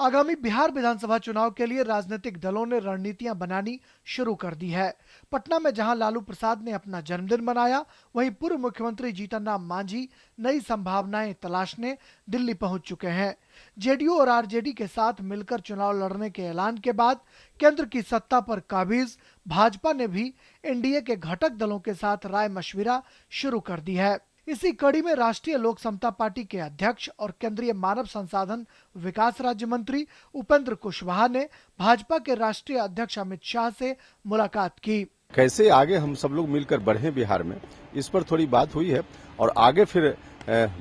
आगामी बिहार विधानसभा चुनाव के लिए राजनीतिक दलों ने रणनीतियां बनानी शुरू कर दी है। पटना में जहां लालू प्रसाद ने अपना जन्मदिन मनाया, वहीं पूर्व मुख्यमंत्री जीतन राम मांझी नई संभावनाएं तलाशने दिल्ली पहुंच चुके हैं। जेडीयू और आरजेडी के साथ मिलकर चुनाव लड़ने के ऐलान के बाद केंद्र की सत्ता पर काबिज भाजपा ने भी एनडीए के घटक दलों के साथ राय मशविरा शुरू कर दी है। इसी कड़ी में राष्ट्रीय लोक समता पार्टी के अध्यक्ष और केंद्रीय मानव संसाधन विकास राज्य मंत्री उपेंद्र कुशवाहा ने भाजपा के राष्ट्रीय अध्यक्ष अमित शाह से मुलाकात की। कैसे आगे हम सब लोग मिलकर बढ़े बिहार में, इस पर थोड़ी बात हुई है और आगे फिर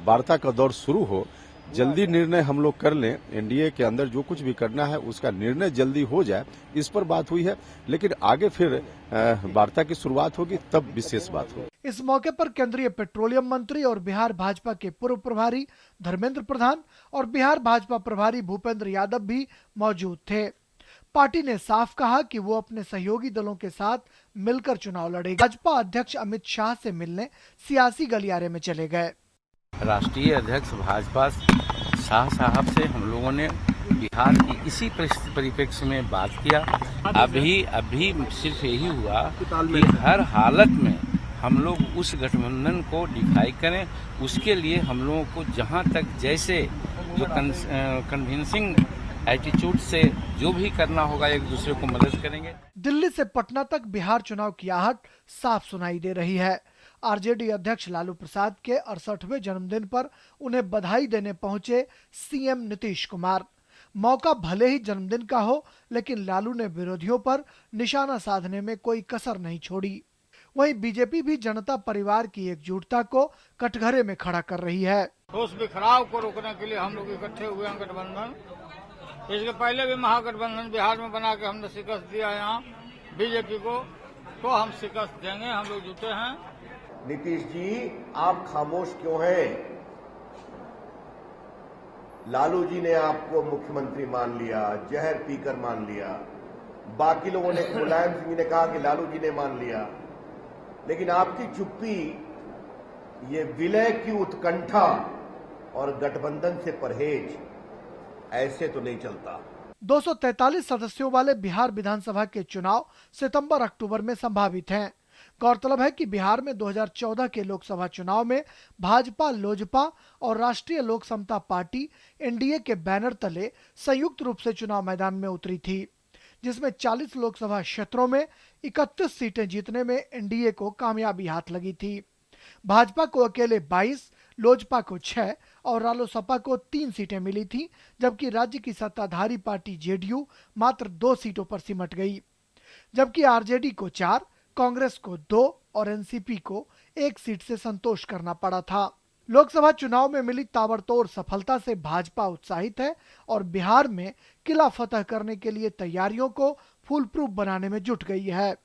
वार्ता का दौर शुरू हो, जल्दी निर्णय हम लोग कर लें, एनडीए के अंदर जो कुछ भी करना है उसका निर्णय जल्दी हो जाए, इस पर बात हुई है। लेकिन आगे फिर वार्ता की शुरुआत होगी, तब विशेष बात होगी। इस मौके पर केंद्रीय पेट्रोलियम मंत्री और बिहार भाजपा के पूर्व प्रभारी धर्मेंद्र प्रधान और बिहार भाजपा प्रभारी भूपेंद्र यादव भी मौजूद थे। पार्टी ने साफ कहा कि वो अपने सहयोगी दलों के साथ मिलकर चुनाव लड़ेगी। भाजपा अध्यक्ष अमित शाह से मिलने सियासी गलियारे में चले गए। राष्ट्रीय अध्यक्ष भाजपा शाह साहब से हम लोगों ने बिहार की इसी परिप्रेक्ष्य में बात किया। अभी सिर्फ यही हुआ कि हर हालत में हम लोग उस गठबंधन को डिफाई करें, उसके लिए हम लोगों को जहां तक जैसे जो कन्विंसिंग एटीट्यूड से जो भी करना होगा एक दूसरे को मदद करेंगे। दिल्ली से पटना तक बिहार चुनाव की आहट साफ सुनाई दे रही है। आरजेडी अध्यक्ष लालू प्रसाद के 68वें जन्मदिन पर उन्हें बधाई देने पहुंचे सीएम नीतीश कुमार। मौका भले ही जन्मदिन का हो, लेकिन लालू ने विरोधियों पर निशाना साधने में कोई कसर नहीं छोड़ी। वहीं बीजेपी भी जनता परिवार की एकजुटता को कटघरे में खड़ा कर रही है। उस बिखराव को रोकने के लिए हम लोग इकट्ठे हुए हैं गठबंधन। इसके पहले भी महागठबंधन बिहार में बना के हमने शिकस्त दिया यहाँ बीजेपी को, तो हम शिकस्त देंगे, हम लोग जुटे हैं। नीतीश जी, आप खामोश क्यों हैं? लालू जी ने आपको मुख्यमंत्री मान लिया, जहर पीकर मान लिया। बाकी लोगों ने, मुलायम सिंह ने कहा कि लालू जी ने मान लिया, लेकिन आपकी चुप्पी, ये विलय की उत्कंठा और गठबंधन से परहेज, ऐसे तो नहीं चलता। 243 सदस्यों वाले बिहार विधानसभा के चुनाव सितंबर-अक्टूबर में संभावित हैं। गौरतलब है कि बिहार में 2014 के लोकसभा चुनाव में भाजपा, लोजपा और राष्ट्रीय लोक समता पार्टी एनडीए के बैनर तले संयुक्त रूप से चुनाव मैदान में उतरी थी, जिसमें 40 लोकसभा क्षेत्रों में 31 सीटें जीतने में एनडीए को कामयाबी हाथ लगी थी। भाजपा को अकेले 22, लोजपा को 6 और रालोसपा को 3 सीटें मिली थी, जबकि राज्य की सत्ताधारी पार्टी जेडीयू मात्र 2 सीटों पर सिमट गई, जबकि आरजेडी को 4, कांग्रेस को 2 और एनसीपी को 1 सीट से संतोष करना पड़ा था। लोकसभा चुनाव में मिली ताबड़तोड़ सफलता से भाजपा उत्साहित है और बिहार में किला फतह करने के लिए तैयारियों को फूल प्रूफ बनाने में जुट गई है।